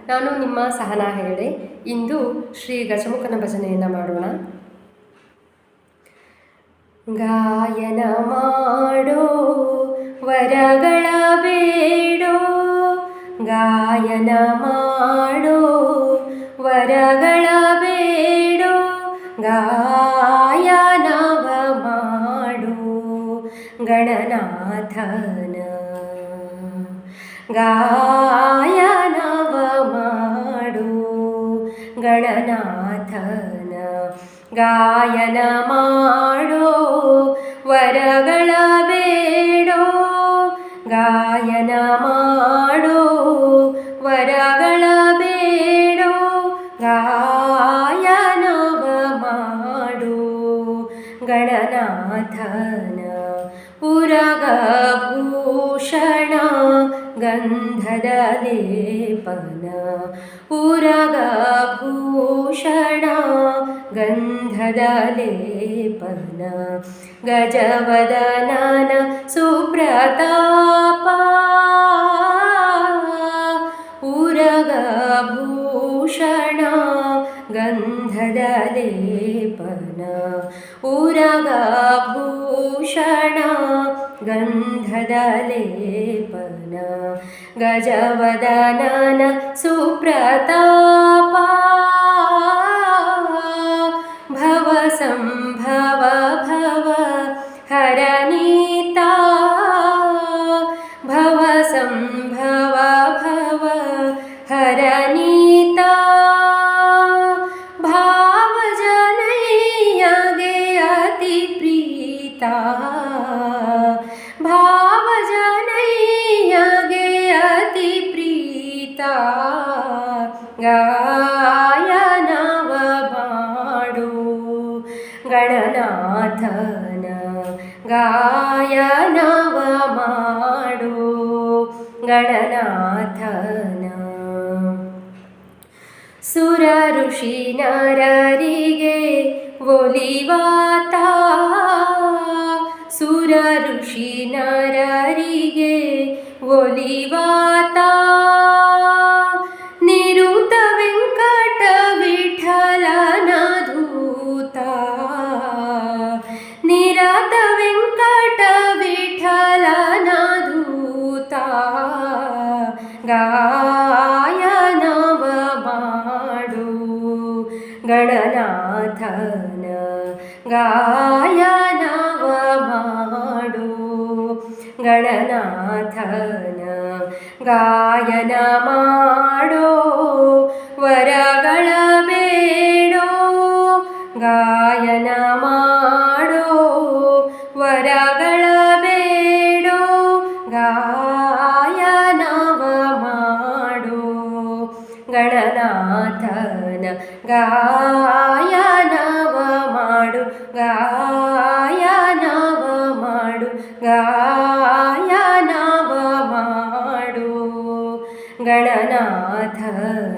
ನಾನು ನಿಮ್ಮ ಸಹನಾ ಹೆಗಡೆ. ಇಂದು ಶ್ರೀ ಗಜಮುಖನ ಭಜನೆಯನ್ನು ಮಾಡೋಣ. ಗಾಯನ ಮಾಡೋ ವರಗಳ ಬೇಡೋ, ಗಾಯನ ಮಾಡೋ ವರಗಳ ಬೇಡೋ, ಗಾಯನವ ಮಾಡೋ ಗಣನಾಥನ, ಗಾಯನವ ಮಾಡೋ ಗಣನಾಥನ, ಗಾಯನ ಮಾಡೋ ವರಗಳ ಬೇಡೋ, ಗಾಯನ ಮಾಡೋ ವರಗಳ ಬೇಡೋ, ಗಾಯನವ ಮಾಡೋ ಗಣನಾಥನ, ಉರಗಭೂಷಣ ಗಂಧದ ಲೇಪನ, ಉರಗಭೂಷಣ ಗಂಧದ ಲೇಪನ, ಗಜವದನನ ಸುಪ್ರತಾಪ, ಉರಗಭೂಷಣ ಗಂಧದ ಲೇಪನ, ಉರಗಭೂಷಣ ಗಂಧದ ಲೇಪನ, ಗಜವದನನ ಸುಪ್ರತಾಪ, ಭವ ಸಂಭವ ಭವ ಹರನೀತ, ಭವ ಸಂಭವ ಭವ ಹರನೀತ, ಭಾವ ಜನಯ್ಯಗೆ ಅತಿ ಪ್ರೀತ, ಭಾವ ಜನಯ್ಯಗೆ ಅತಿ ಪ್ರೀತ, ಗಾಯನವ ಮಾಡೋ ಗಣನಾಥನ, ಗಾಯನವ ಮಾಡೋ ಗಣನಾಥನ. ಸುರ ಋಷಿ ನರರಿಗೆ ಒಲಿವಾತ, ಸುರ ಋಷಿ ನರರಿಗೆ ಒಲಿವಾತ, ನಿರುತ ವೆಂಕಟ ವಿಠಲನ ಧೂತ, ನಿರತ ವೆಂಕಟ ವಿಠಲನ ಧೂತ, ಗಾಯನವ ಮಾಡೋ ಗಣನಾಥನ, ಗಾಯನವ ಮಾಡೋ ಗಣನಾಥನ, ಗಾಯನ ಮಾಡೋ ವರಗಳ ಬೇಡೋ, ಗಾಯನ ಮಾಡೋ ವರಗಳ ಬೇಡೋ, ಗಾಯನವ ಮಾಡೋ ಗಣನಾಥನ, ಗಾಯನವ ಮಾಡು, ಗಾಯನವ ಮಾಡು, ಗಾಯನವ ಮಾಡು ಗಣನಾಥನ.